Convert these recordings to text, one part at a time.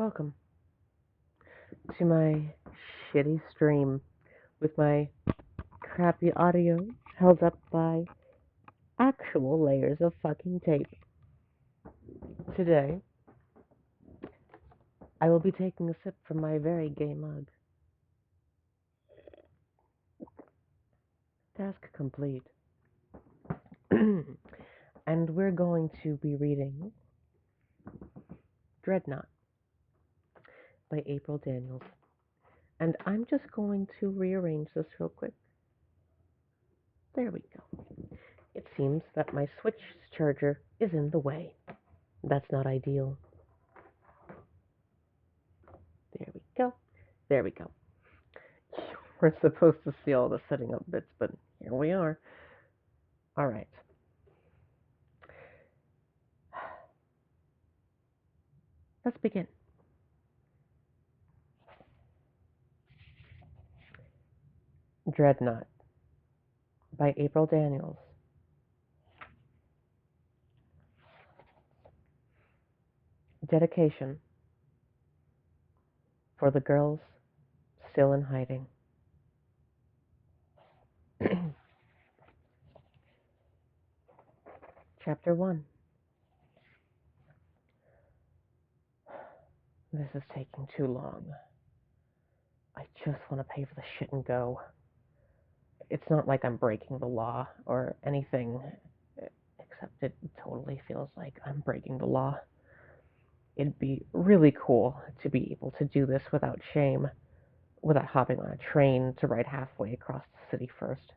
Welcome to my shitty stream with my crappy audio held up by actual layers of fucking tape. Today, I will be taking a sip from my very gay mug. Task complete. And we're going to be reading Dreadnought by April Daniels. And I'm just going to rearrange this real quick. There we go. It seems that my Switch charger is in the way. That's not ideal. There we go. There we go. We're supposed to see all the setting up bits, but here we are. All right. Let's begin. Dreadnought by April Daniels. Dedication for the girls still in hiding. Chapter 1. This is taking too long. I just want to pay for the shit and go. It's not like I'm breaking the law or anything, except it totally feels like I'm breaking the law. It'd be really cool to be able to do this without shame, without hopping on a train to ride halfway across the city first.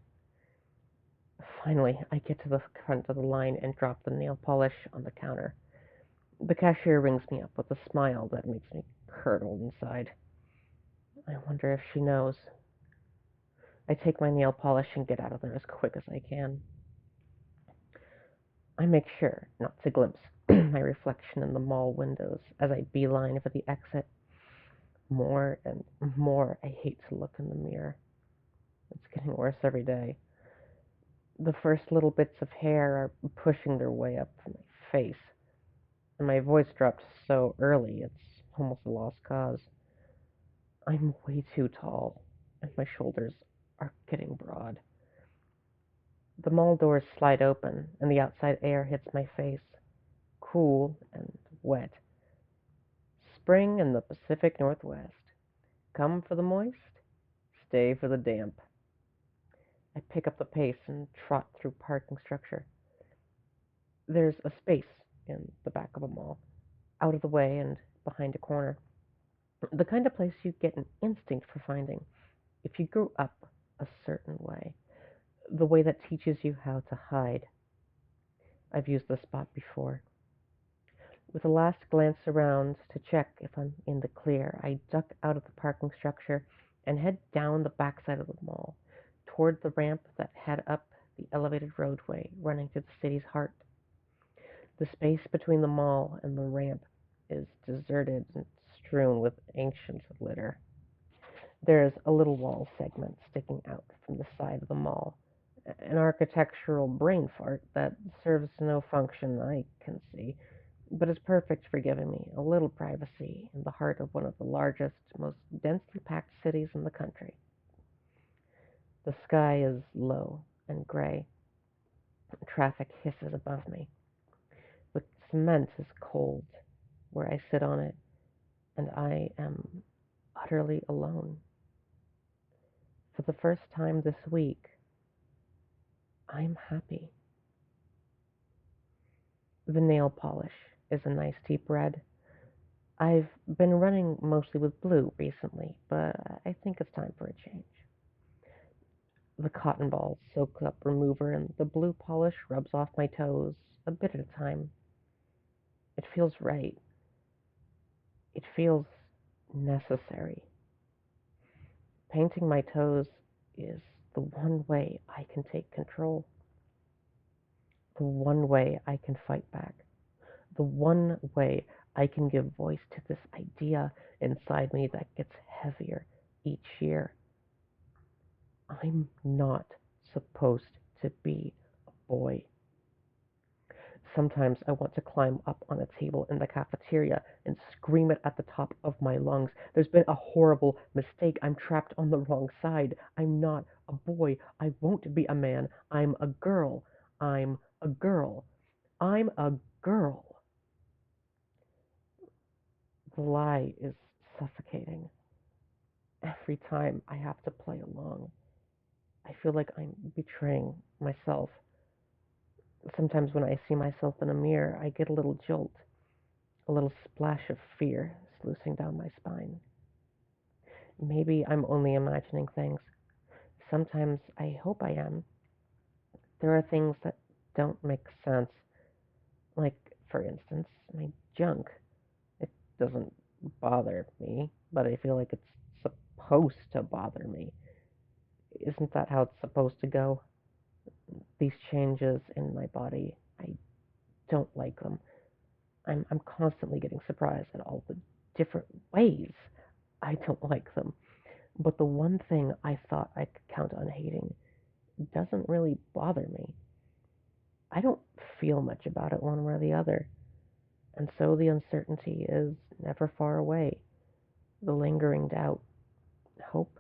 Finally, I get to the front of the line and drop the nail polish on the counter. The cashier rings me up with a smile that makes me curdle inside. I wonder if she knows. I take my nail polish and get out of there as quick as I can. I make sure not to glimpse my reflection in the mall windows as I beeline for the exit. More and more I hate to look in the mirror. It's getting worse every day. The first little bits of hair are pushing their way up from my face, and my voice dropped so early it's almost a lost cause. I'm way too tall, and my shoulders are getting broad. The mall doors slide open, and the outside air hits my face, cool and wet. Spring in the Pacific Northwest. Come for the moist, stay for the damp. I pick up the pace and trot through parking structure. There's a space in the back of a mall, out of the way and behind a corner. The kind of place you get an instinct for finding if you grew up a certain way, the way that teaches you how to hide. I've used this spot before. With a last glance around to check if I'm in the clear, I duck out of the parking structure and head down the backside of the mall, toward the ramp that head up the elevated roadway running to the city's heart. The space between the mall and the ramp is deserted and strewn with ancient litter. There's a little wall segment sticking out from the side of the mall, an architectural brain fart that serves no function I can see, but is perfect for giving me a little privacy in the heart of one of the largest, most densely packed cities in the country. The sky is low and gray. Traffic hisses above me. The cement is cold where I sit on it, and I am utterly alone. For the first time this week, I'm happy. The nail polish is a nice deep red. I've been running mostly with blue recently, but I think it's time for a change. The cotton balls soak up remover and the blue polish rubs off my toes a bit at a time. It feels right. It feels necessary. Painting my toes is the one way I can take control. The one way I can fight back. The one way I can give voice to this idea inside me that gets heavier each year. I'm not supposed to be a boy. Sometimes I want to climb up on a table in the cafeteria and scream it at the top of my lungs. There's been a horrible mistake. I'm trapped on the wrong side. I'm not a boy. I won't be a man. I'm a girl. I'm a girl. I'm a girl. The lie is suffocating. Every time I have to play along, I feel like I'm betraying myself. Sometimes when I see myself in a mirror, I get a little jolt, a little splash of fear sluicing down my spine. Maybe I'm only imagining things. Sometimes I hope I am. There are things that don't make sense. Like, for instance, my junk. It doesn't bother me, but I feel like it's supposed to bother me. Isn't that how it's supposed to go? These changes in my body, I don't like them. I'm constantly getting surprised at all the different ways I don't like them. But the one thing I thought I could count on hating doesn't really bother me. I don't feel much about it one way or the other. And so the uncertainty is never far away. The lingering doubt, hope,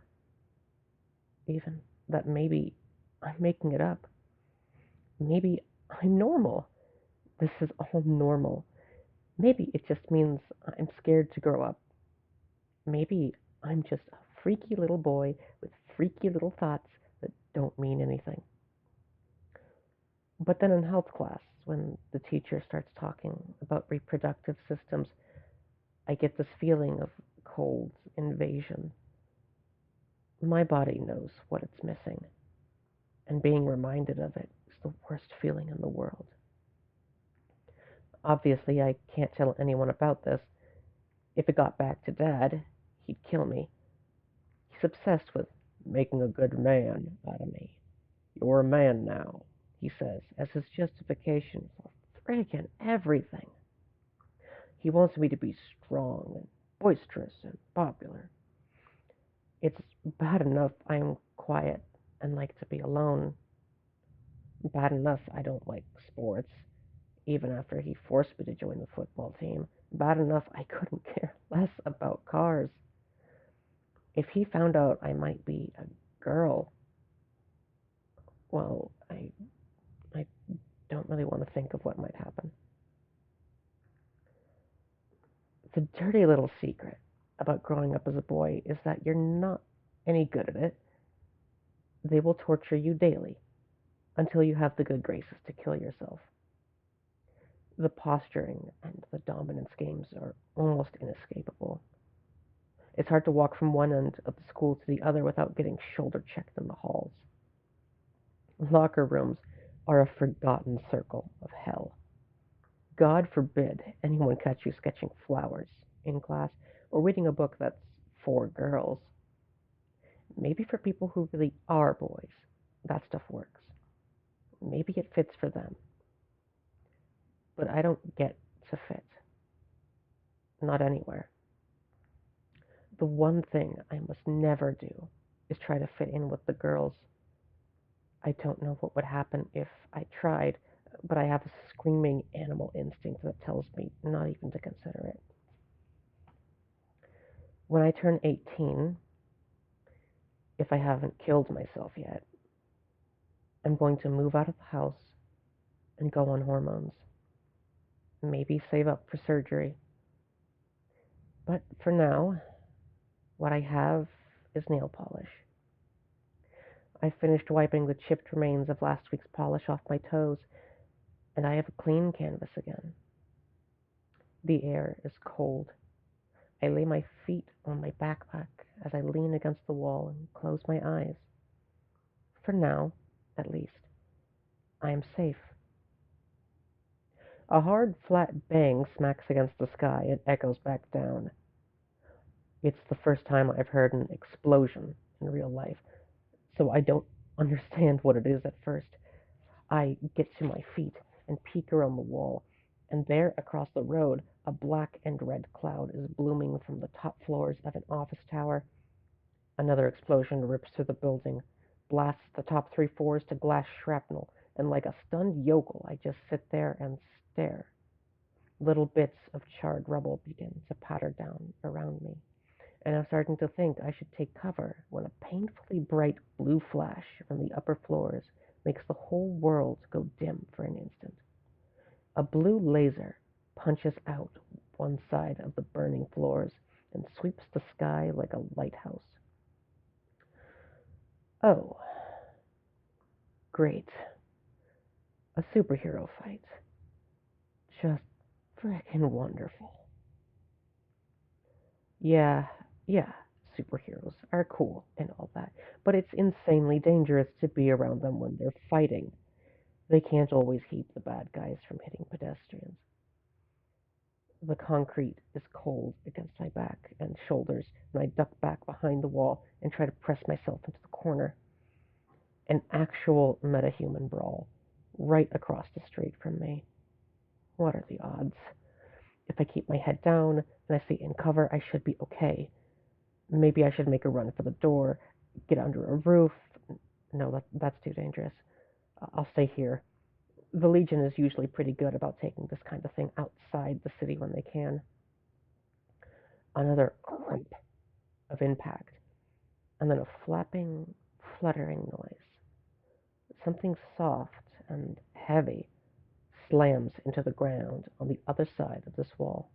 even, that maybe I'm making it up. Maybe I'm normal. This is all normal. Maybe it just means I'm scared to grow up. Maybe I'm just a freaky little boy with freaky little thoughts that don't mean anything. But then in health class, when the teacher starts talking about reproductive systems, I get this feeling of cold invasion. My body knows what it's missing, and being reminded of it is the worst feeling in the world. Obviously, I can't tell anyone about this. If it got back to Dad, he'd kill me. He's obsessed with making a good man out of me. You're a man now, he says, as his justification for friggin' everything. He wants me to be strong and boisterous and popular. It's bad enough I'm quiet and like to be alone. Bad enough I don't like sports, even after he forced me to join the football team. Bad enough I couldn't care less about cars. If he found out I might be a girl, well, I don't really want to think of what might happen. The dirty little secret about growing up as a boy is that you're not any good at it. They will torture you daily until you have the good graces to kill yourself. The posturing and the dominance games are almost inescapable. It's hard to walk from one end of the school to the other without getting shoulder checked in the halls. Locker rooms are a forgotten circle of hell. God forbid anyone catch you sketching flowers in class or reading a book that's for girls. Maybe for people who really are boys, that stuff works. Maybe it fits for them. But I don't get to fit. Not anywhere. The one thing I must never do is try to fit in with the girls. I don't know what would happen if I tried, but I have a screaming animal instinct that tells me not even to consider it. When I turn 18, if I haven't killed myself yet, I'm going to move out of the house and go on hormones. Maybe save up for surgery. But for now, what I have is nail polish. I finished wiping the chipped remains of last week's polish off my toes, and I have a clean canvas again. The air is cold. I lay my feet on my backpack as I lean against the wall and close my eyes. For now, at least, I am safe. A hard, flat bang smacks against the sky and echoes back down. It's the first time I've heard an explosion in real life, so I don't understand what it is at first. I get to my feet and peek around the wall, and there across the road, a black and red cloud is blooming from the top floors of an office tower. Another explosion rips through the building, blasts the top three floors to glass shrapnel, and like a stunned yokel, I just sit there and stare. Little bits of charred rubble begin to patter down around me, and I'm starting to think I should take cover when a painfully bright blue flash from the upper floors makes the whole world go dim for an instant. A blue laser punches out one side of the burning floors and sweeps the sky like a lighthouse. Oh, great. A superhero fight. Just frickin' wonderful. Yeah, yeah, superheroes are cool and all that, but it's insanely dangerous to be around them when they're fighting. They can't always keep the bad guys from hitting pedestrians. The concrete is cold against my back and shoulders, and I duck back behind the wall and try to press myself into the corner. An actual metahuman brawl, right across the street from me. What are the odds? If I keep my head down and I stay in cover, I should be okay. Maybe I should make a run for the door, get under a roof. No, that's too dangerous. I'll stay here. The Legion is usually pretty good about taking this kind of thing outside the city when they can. Another crump of impact, and then a flapping, fluttering noise. Something soft and heavy slams into the ground on the other side of this wall.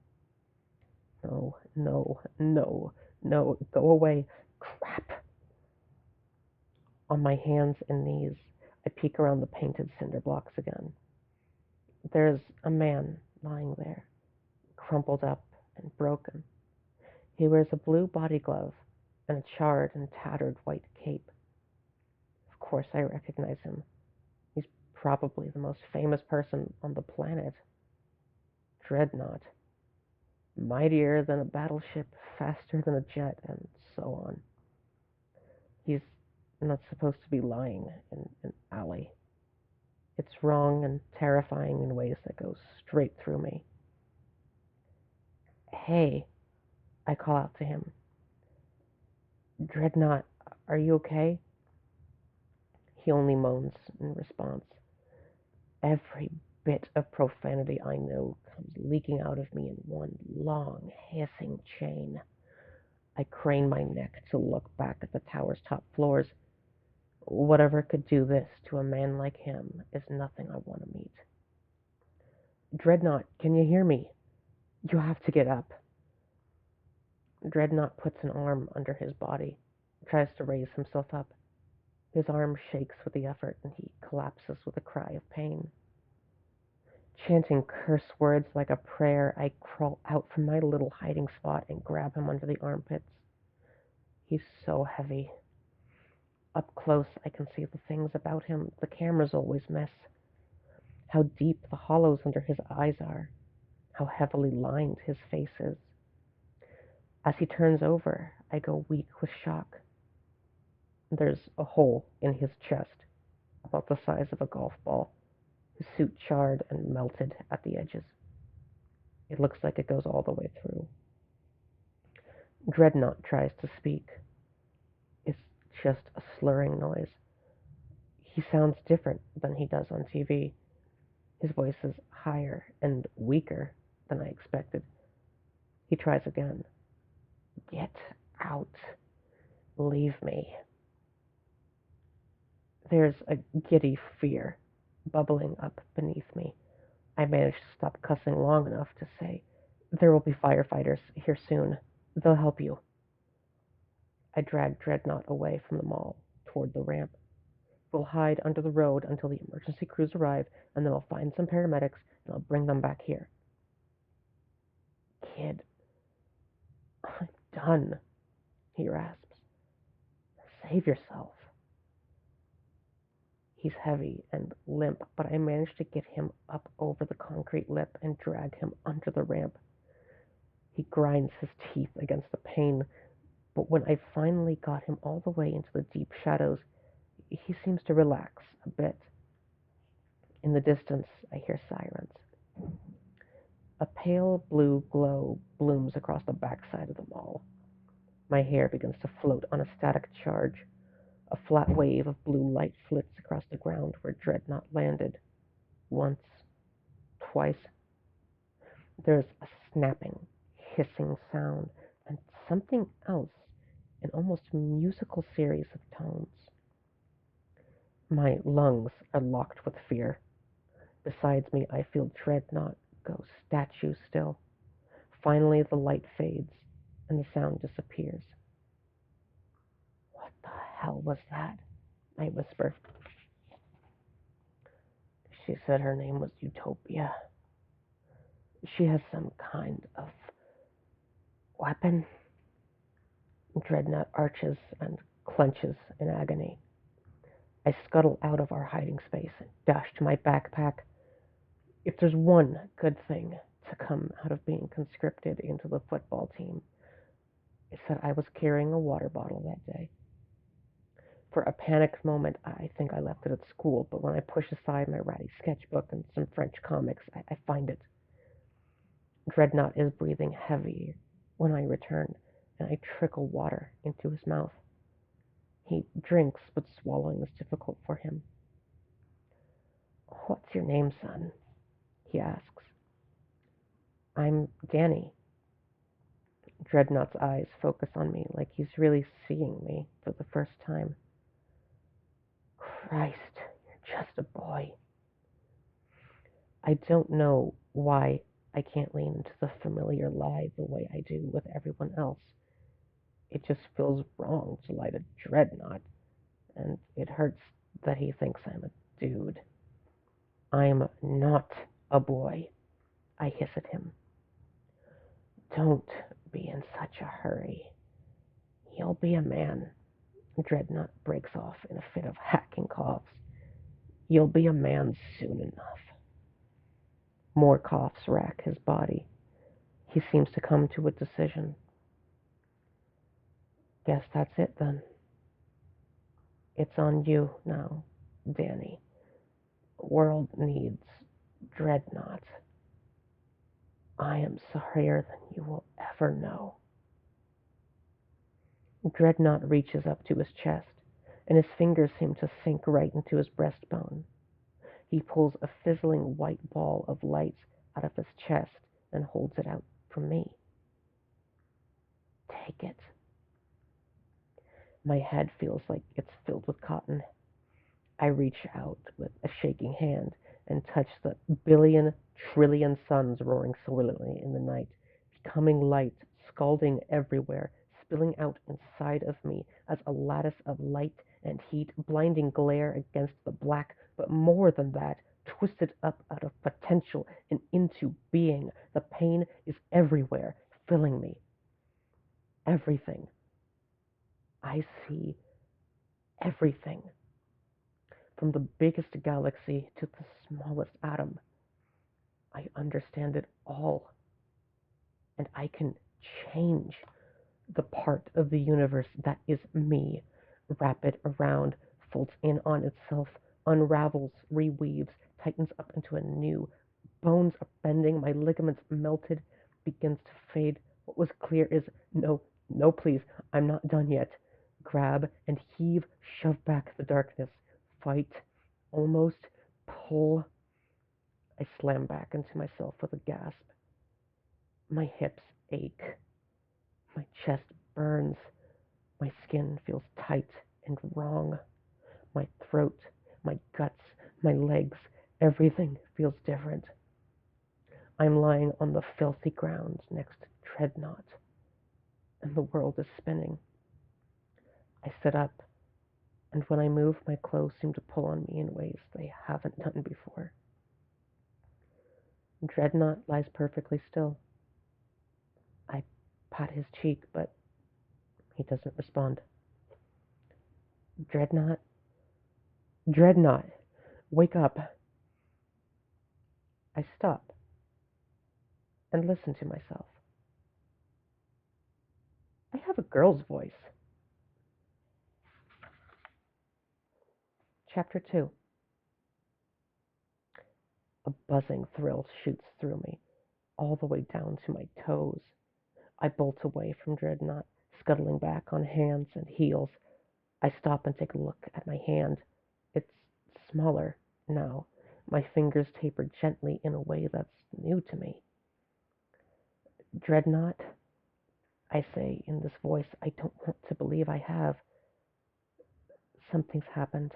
No, no, no, no, go away. Crap. On my hands and knees, I peek around the painted cinder blocks again. There's a man lying there, crumpled up and broken. He wears a blue body glove and a charred and tattered white cape. Of course, I recognize him. He's probably the most famous person on the planet. Dreadnought. Mightier than a battleship, faster than a jet, and so on. He's not supposed to be lying in an alley. It's wrong and terrifying in ways that go straight through me. Hey, I call out to him. Dreadnought, are you okay? He only moans in response. Every bit of profanity I know comes leaking out of me in one long, hissing chain. I crane my neck to look back at the tower's top floors. Whatever could do this to a man like him is nothing I want to meet. Dreadnought, can you hear me? You have to get up. Dreadnought puts an arm under his body, tries to raise himself up. His arm shakes with the effort, and he collapses with a cry of pain. Chanting curse words like a prayer, I crawl out from my little hiding spot and grab him under the armpits. He's so heavy. Up close, I can see the things about him the cameras always miss. How deep the hollows under his eyes are. How heavily lined his face is. As he turns over, I go weak with shock. There's a hole in his chest, about the size of a golf ball, his suit charred and melted at the edges. It looks like it goes all the way through. Dreadnought tries to speak. It's just a slurring noise. He sounds different than he does on TV. His voice is higher and weaker than I expected. He tries again. Get out. Leave me. There's a giddy fear bubbling up beneath me. I manage to stop cussing long enough to say, there will be firefighters here soon. They'll help you. I drag Dreadnought away from the mall, toward the ramp. We'll hide under the road until the emergency crews arrive, and then I'll find some paramedics and I'll bring them back here. Kid, I'm done, he rasps. Save yourself. He's heavy and limp, but I manage to get him up over the concrete lip and drag him under the ramp. He grinds his teeth against the pain, but when I finally got him all the way into the deep shadows, he seems to relax a bit. In the distance, I hear sirens. A pale blue glow blooms across the backside of the mall. My hair begins to float on a static charge. A flat wave of blue light flits across the ground where Dreadnought landed. Once, twice. There's a snapping, hissing sound, and something else, an almost musical series of tones. My lungs are locked with fear. Besides me, I feel Dreadnought go statue still. Finally, the light fades, and the sound disappears. What the hell was that? I whisper. She said her name was Utopia. She has some kind of weapon. Dreadnought arches and clenches in agony. I scuttle out of our hiding space and dash to my backpack. If there's one good thing to come out of being conscripted into the football team, it's that I was carrying a water bottle that day. For a panicked moment, I think I left it at school, but when I push aside my ratty sketchbook and some French comics, I find it. Dreadnought is breathing heavy when I return, and I trickle water into his mouth. He drinks, but swallowing is difficult for him. What's your name, son? He asks. I'm Danny. Dreadnought's eyes focus on me like he's really seeing me for the first time. Christ, you're just a boy. I don't know why I can't lean into the familiar lie the way I do with everyone else. It just feels wrong to lie to Dreadnought, and it hurts that he thinks I'm a dude. I'm not a boy, I hiss at him. Don't be in such a hurry. You'll be a man. Dreadnought breaks off in a fit of hacking coughs. You'll be a man soon enough. More coughs rack his body. He seems to come to a decision. Guess that's it then. It's on you now, Danny. World needs Dreadnought. I am sorrier than you will ever know. Dreadnought reaches up to his chest, and his fingers seem to sink right into his breastbone. He pulls a fizzling white ball of light out of his chest and holds it out for me. Take it. My head feels like it's filled with cotton. I reach out with a shaking hand and touch the billion trillion suns roaring silently in the night, becoming light, scalding everywhere, spilling out inside of me as a lattice of light and heat, blinding glare against the black, but more than that, twisted up out of potential and into being. The pain is everywhere, filling me. Everything. I see everything. From the biggest galaxy to the smallest atom. I understand it all. And I can change the part of the universe that is me, wrap it around, folds in on itself, unravels, reweaves, tightens up into a new. Bones are bending, my ligaments melted, begins to fade. What was clear is no, no, please, I'm not done yet. Grab and heave, shove back the darkness, fight, almost, pull. I slam back into myself with a gasp. My hips ache. My chest burns. My skin feels tight and wrong. My throat, my guts, my legs, everything feels different. I'm lying on the filthy ground next to Dreadnought, and the world is spinning. I sit up, and when I move, my clothes seem to pull on me in ways they haven't done before. Dreadnought lies perfectly still. I pat his cheek, but he doesn't respond. Dreadnought? Dreadnought! Wake up! I stop and listen to myself. I have a girl's voice. Chapter 2. A buzzing thrill shoots through me, all the way down to my toes. I bolt away from Dreadnought, scuttling back on hands and heels. I stop and take a look at my hand. It's smaller now. My fingers taper gently in a way that's new to me. Dreadnought, I say in this voice I don't want to believe I have. Something's happened.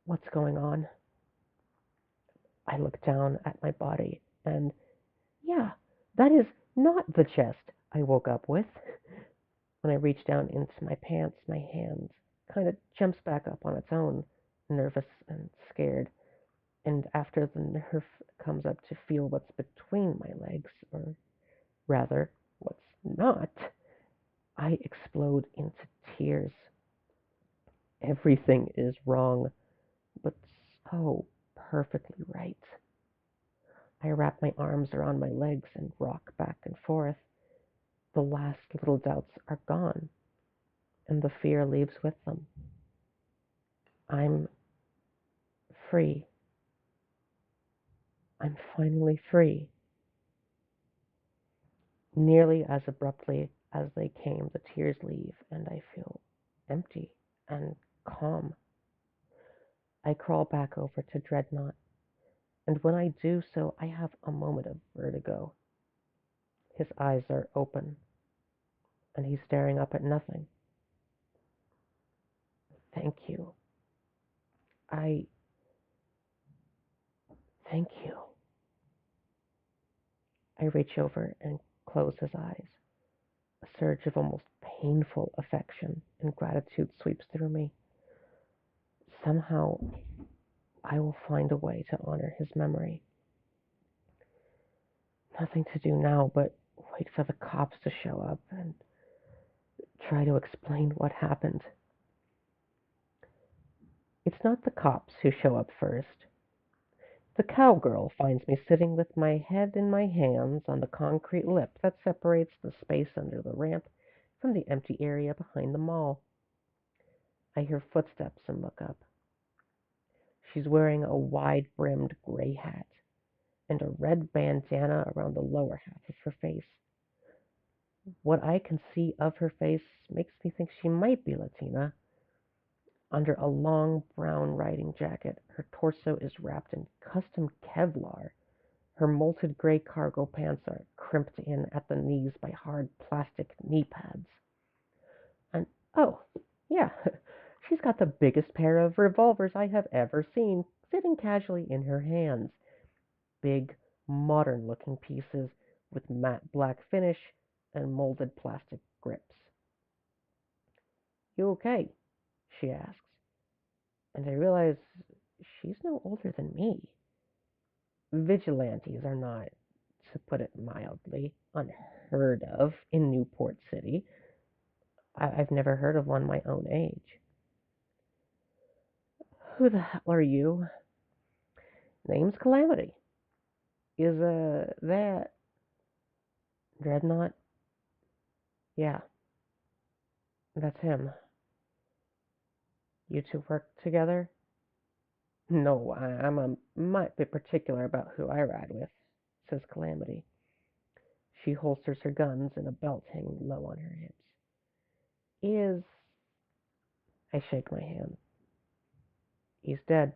What's going on? I look down at my body and, yeah, that is not the chest I woke up with. When I reach down into my pants, my hand kind of jumps back up on its own, nervous and scared. And after the nerve comes up to feel what's between my legs, or rather, what's not, I explode into tears. Everything is wrong, but so perfectly right. I wrap my arms around my legs and rock back and forth. The last little doubts are gone, and the fear leaves with them. I'm free. I'm finally free. Nearly as abruptly as they came, the tears leave, and I feel empty and calm. I crawl back over to Dreadnought, and when I do so, I have a moment of vertigo. His eyes are open, and he's staring up at nothing. Thank you. I thank you. I reach over and close his eyes. A surge of almost painful affection and gratitude sweeps through me. Somehow, I will find a way to honor his memory. Nothing to do now but wait for the cops to show up and try to explain what happened. It's not the cops who show up first. The cowgirl finds me sitting with my head in my hands on the concrete lip that separates the space under the ramp from the empty area behind the mall. I hear footsteps and look up. She's wearing a wide-brimmed gray hat and a red bandana around the lower half of her face. What I can see of her face makes me think she might be Latina. Under a long brown riding jacket, her torso is wrapped in custom Kevlar. Her molted gray cargo pants are crimped in at the knees by hard plastic knee pads. And oh, yeah, she's got the biggest pair of revolvers I have ever seen sitting casually in her hands. Big, modern looking pieces with matte black finish and molded plastic grips. You okay? She asks, and I realize she's no older than me. Vigilantes are not, to put it mildly, unheard of in Newport City. I've never heard of one my own age. Who the hell are you? Name's Calamity. Is, that Dreadnought? Yeah, that's him. You two work together? No, I'm a might be particular about who I ride with, says Calamity. She holsters her guns in a belt hanging low on her hips. Is I shake my hand. He's dead.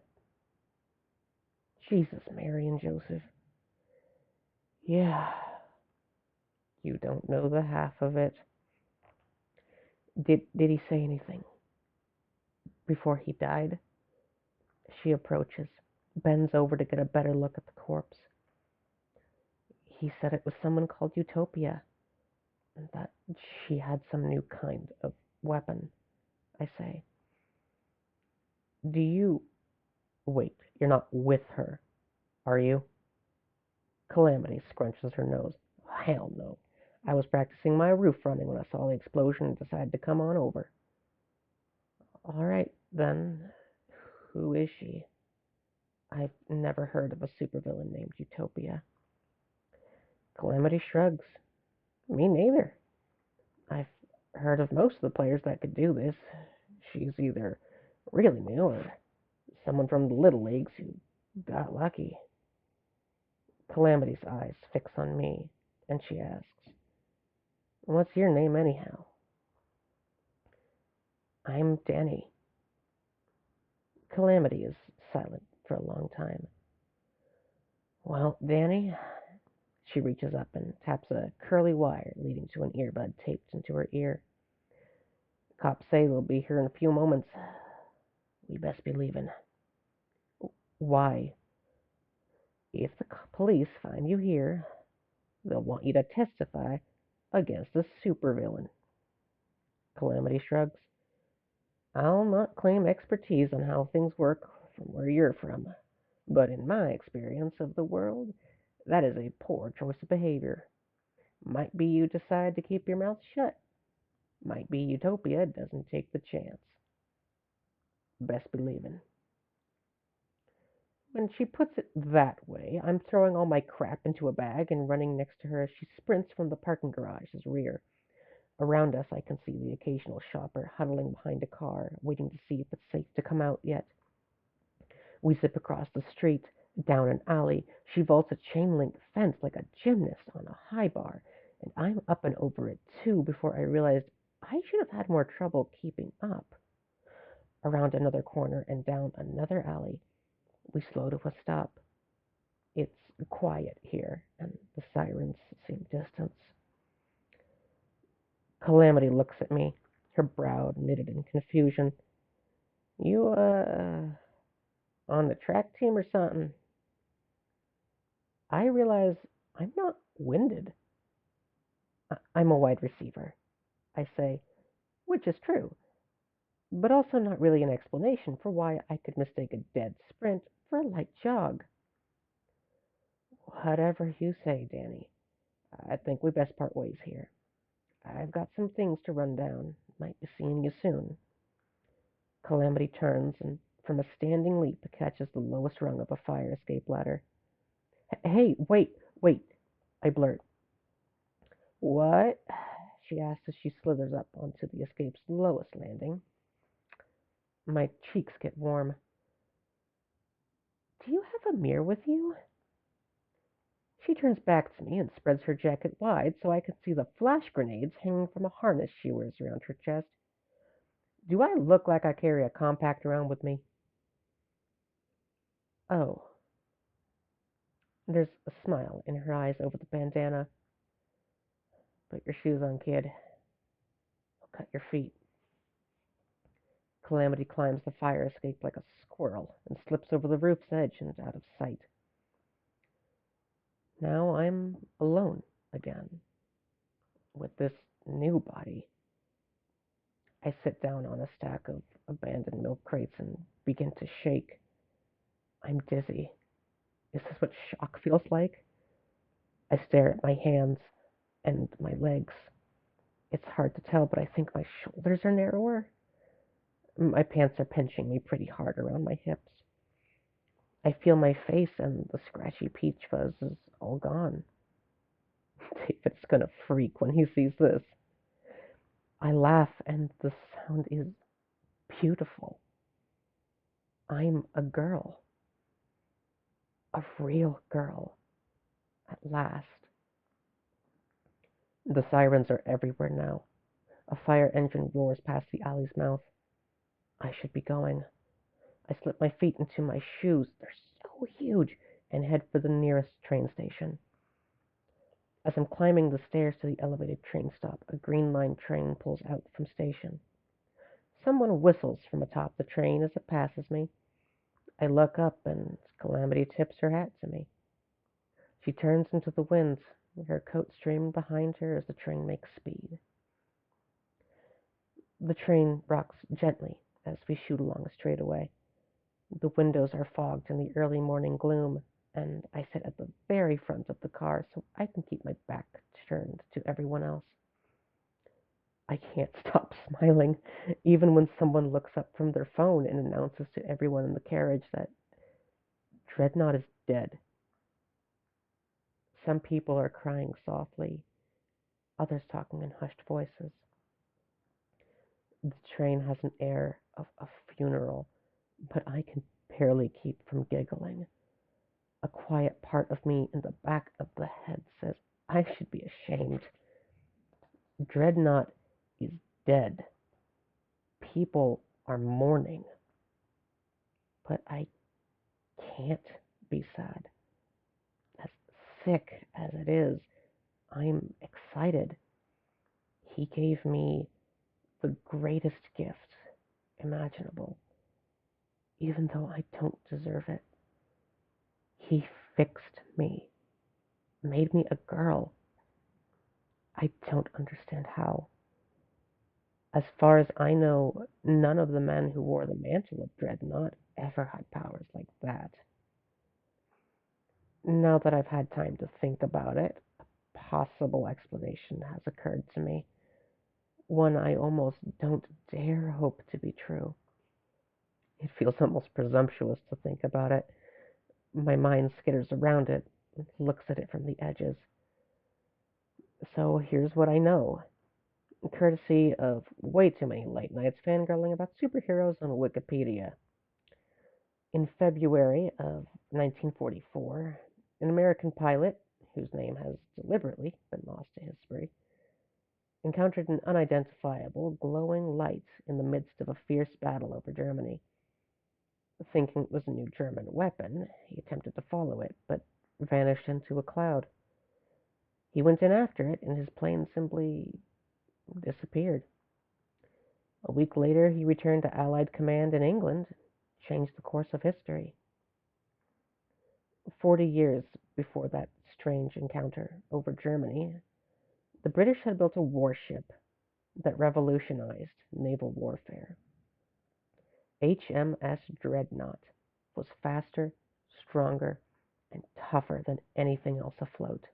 Jesus, Mary and Joseph. Yeah, you don't know the half of it. Did he say anything before he died? She approaches, bends over to get a better look at the corpse. He said it was someone called Utopia, and that she had some new kind of weapon, I say. Do you... Wait, you're not with her, are you? Calamity scrunches her nose. Hell no. I was practicing my roof running when I saw the explosion and decided to come on over. All right, then. Who is she? I've never heard of a supervillain named Utopia. Calamity shrugs. Me neither. I've heard of most of the players that could do this. She's either really new or someone from the Little Leagues who got lucky. Calamity's eyes fix on me, and she asks, What's your name anyhow? I'm Danny. Calamity is silent for a long time. Well, Danny, she reaches up and taps a curly wire leading to an earbud taped into her ear. Cops say they'll be here in a few moments. We best be leaving. Why? If the police find you here, they'll want you to testify against a supervillain. Calamity shrugs. I'll not claim expertise on how things work from where you're from, but in my experience of the world, that is a poor choice of behavior. Might be you decide to keep your mouth shut. Might be Utopia doesn't take the chance. Best be leaving. When she puts it that way, I'm throwing all my crap into a bag and running next to her as she sprints from the parking garage's rear. Around us, I can see the occasional shopper huddling behind a car, waiting to see if it's safe to come out yet. We zip across the street, down an alley. She vaults a chain link fence like a gymnast on a high bar, and I'm up and over it too before I realized I should have had more trouble keeping up. Around another corner and down another alley, we slow to a stop. It's quiet here, and the sirens seem distant. Calamity looks at me, her brow knitted in confusion. You, on the track team or something? I realize I'm not winded. I'm a wide receiver, I say, which is true, but also not really an explanation for why I could mistake a dead sprint for a light jog. Whatever you say, Danny. I think we best part ways here. I've got some things to run down. Might be seeing you soon. Calamity turns and, from a standing leap, catches the lowest rung of a fire escape ladder. Hey, wait, I blurt. What? She asks as she slithers up onto the escape's lowest landing. My cheeks get warm. Do you have a mirror with you? She turns back to me and spreads her jacket wide so I can see the flash grenades hanging from a harness she wears around her chest. Do I look like I carry a compact around with me? Oh. There's a smile in her eyes over the bandana. Put your shoes on, kid. I'll cut your feet. Calamity climbs the fire escape like a squirrel and slips over the roof's edge and out of sight. Now I'm alone again with this new body. I sit down on a stack of abandoned milk crates and begin to shake. I'm dizzy. Is this what shock feels like? I stare at my hands and my legs. It's hard to tell, but I think my shoulders are narrower. My pants are pinching me pretty hard around my hips. I feel my face and the scratchy peach fuzz is all gone. David's gonna freak when he sees this. I laugh and the sound is beautiful. I'm a girl. A real girl. At last. The sirens are everywhere now. A fire engine roars past the alley's mouth. I should be going. I slip my feet into my shoes, they're so huge, and head for the nearest train station. As I'm climbing the stairs to the elevated train stop, a Green Line train pulls out from station. Someone whistles from atop the train as it passes me. I look up and Calamity tips her hat to me. She turns into the wind, her coat streaming behind her as the train makes speed. The train rocks gently as we shoot along a straightaway. The windows are fogged in the early morning gloom, and I sit at the very front of the car so I can keep my back turned to everyone else. I can't stop smiling, even when someone looks up from their phone and announces to everyone in the carriage that Dreadnought is dead. Some people are crying softly, others talking in hushed voices. The train has an air of a funeral, but I can barely keep from giggling. A quiet part of me in the back of the head says I should be ashamed. Dreadnought is dead. People are mourning. But I can't be sad. sick as it is, I'm excited. He gave me the greatest gift imaginable, even though I don't deserve it. He fixed me, made me a girl. I don't understand how. As far as I know, none of the men who wore the mantle of Dreadnought ever had powers like that. Now that I've had time to think about it, a possible explanation has occurred to me. One I almost don't dare hope to be true. It feels almost presumptuous to think about it. My mind skitters around it, looks at it from the edges. So here's what I know, courtesy of way too many late nights fangirling about superheroes on Wikipedia. In February of 1944, an American pilot, whose name has deliberately been lost to history, encountered an unidentifiable glowing light in the midst of a fierce battle over Germany. Thinking it was a new German weapon, he attempted to follow it, but vanished into a cloud. He went in after it, and his plane simply disappeared. A week later, he returned to Allied command in England, changed the course of history. 40 years before that strange encounter over Germany, the British had built a warship that revolutionized naval warfare. HMS Dreadnought was faster, stronger, and tougher than anything else afloat.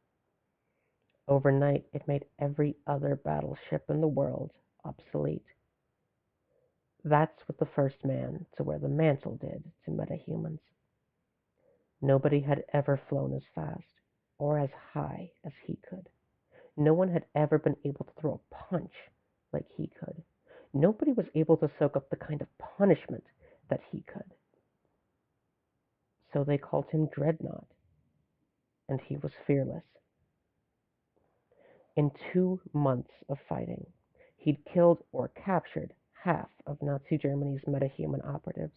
Overnight, it made every other battleship in the world obsolete. That's what the first man to wear the mantle did to metahumans. Nobody had ever flown as fast or as high as he could. No one had ever been able to throw a punch like he could. Nobody was able to soak up the kind of punishment that he could. So they called him Dreadnought, and he was fearless. In 2 months of fighting, he'd killed or captured half of Nazi Germany's metahuman operatives.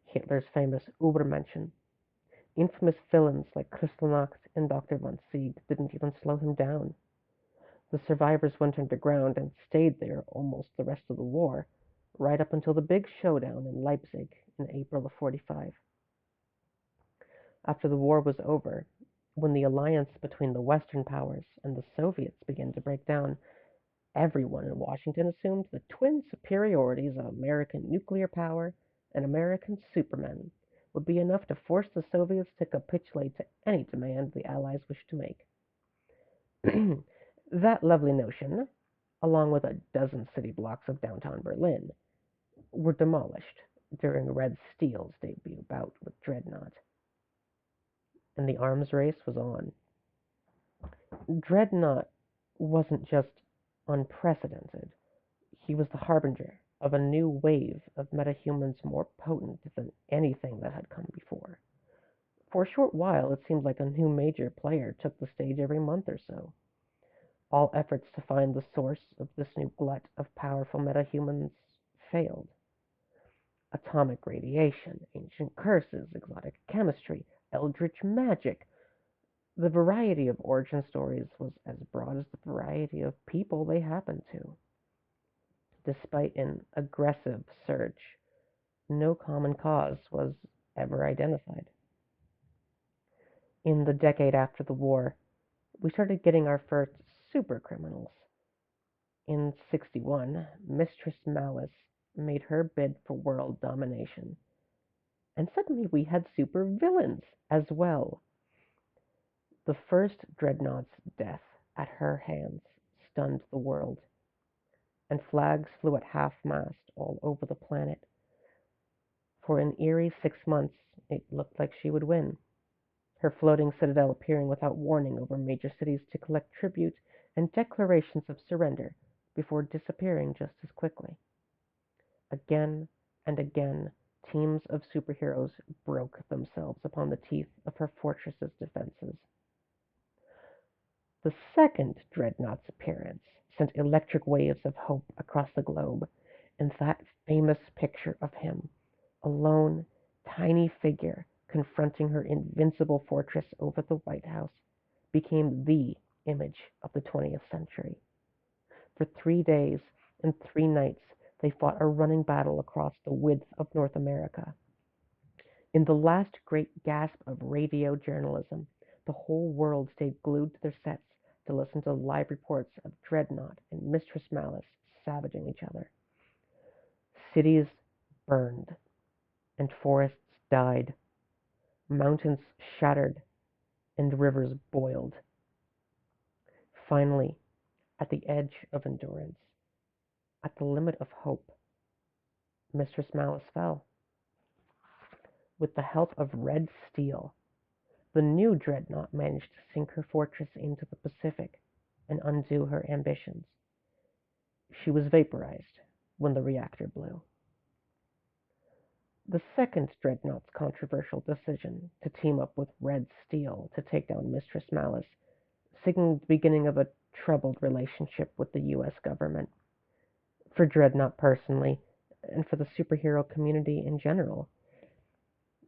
Hitler's famous Übermenschen. Infamous villains like Kristallnacht and Dr. von Sieg didn't even slow him down. The survivors went underground and stayed there almost the rest of the war, right up until the big showdown in Leipzig in April of '45. After the war was over, when the alliance between the Western powers and the Soviets began to break down, everyone in Washington assumed the twin superiorities of American nuclear power and American supermen would be enough to force the Soviets to capitulate to any demand the Allies wished to make. That lovely notion, along with a dozen city blocks of downtown Berlin, were demolished during Red Steel's debut bout with Dreadnought, and the arms race was on. Dreadnought wasn't just unprecedented, he was the harbinger of a new wave of metahumans more potent than anything that had come before. For a short while, it seemed like a new major player took the stage every month or so. All efforts to find the source of this new glut of powerful metahumans failed. Atomic radiation, ancient curses, exotic chemistry, eldritch magic. The variety of origin stories was as broad as the variety of people they happened to. Despite an aggressive search, no common cause was ever identified. In the decade after the war, we started getting our first super criminals. In '61, Mistress Malice made her bid for world domination, and suddenly we had super villains as well. The first Dreadnought's death at her hands stunned the world, and flags flew at half-mast all over the planet. For an eerie 6 months, it looked like she would win, her floating citadel appearing without warning over major cities to collect tribute and declarations of surrender before disappearing just as quickly. Again and again, teams of superheroes broke themselves upon the teeth of her fortress's defenses. The second Dreadnought's appearance sent electric waves of hope across the globe, and that famous picture of him, a lone, tiny figure confronting her invincible fortress over the White House, became the image of the 20th century. For 3 days and 3 nights, they fought a running battle across the width of North America. In the last great gasp of radio journalism, the whole world stayed glued to their sets to listen to live reports of Dreadnought and Mistress Malice savaging each other. Cities burned, and forests died, mountains shattered, and rivers boiled. Finally, at the edge of endurance, at the limit of hope, Mistress Malice fell. With the help of red steel, the new Dreadnought managed to sink her fortress into the Pacific and undo her ambitions. She was vaporized when the reactor blew. The second Dreadnought's controversial decision to team up with Red Steel to take down Mistress Malice signaled the beginning of a troubled relationship with the US government. For Dreadnought personally, and for the superhero community in general,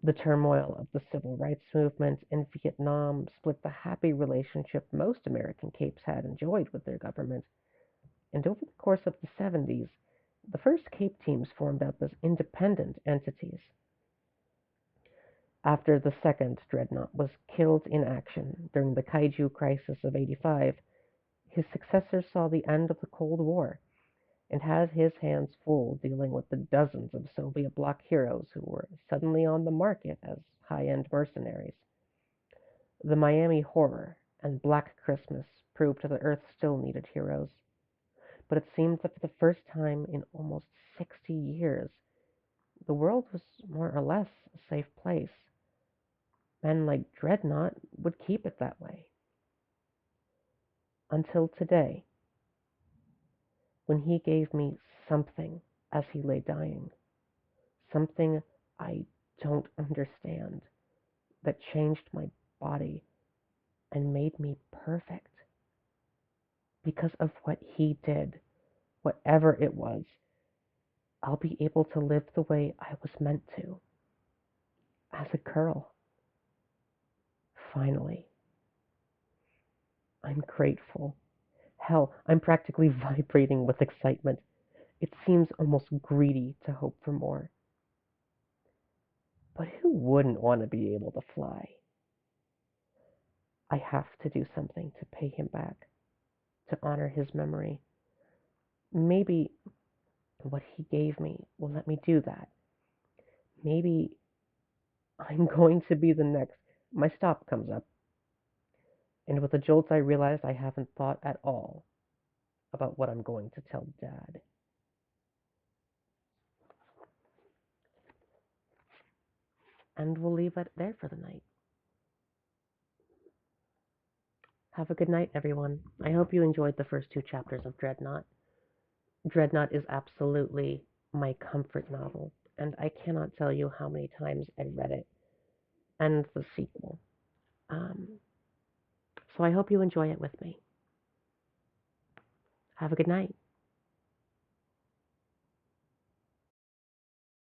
the turmoil of the civil rights movement in Vietnam split the happy relationship most American capes had enjoyed with their government, and over the course of the 70s, the first cape teams formed up as independent entities. After the second Dreadnought was killed in action during the Kaiju Crisis of '85, his successor saw the end of the Cold War and had his hands full dealing with the dozens of Soviet bloc heroes who were suddenly on the market as high-end mercenaries. The Miami Horror and Black Christmas proved that Earth still needed heroes, but it seemed that for the first time in almost 60 years, the world was more or less a safe place. Men like Dreadnought would keep it that way. Until today, when he gave me something as he lay dying, something I don't understand, that changed my body and made me perfect. Because of what he did, whatever it was, I'll be able to live the way I was meant to, as a girl. Finally. I'm grateful. Hell, I'm practically vibrating with excitement. It seems almost greedy to hope for more. But who wouldn't want to be able to fly? I have to do something to pay him back, to honor his memory. Maybe what he gave me will let me do that. Maybe I'm going to be the next. My stop comes up, and with a jolt, I realize I haven't thought at all about what I'm going to tell Dad. And we'll leave it there for the night. Have a good night, everyone. I hope you enjoyed the first 2 chapters of Dreadnought. Dreadnought is absolutely my comfort novel, and I cannot tell you how many times I read it and the sequel. Um, so I hope you enjoy it with me. Have a good night.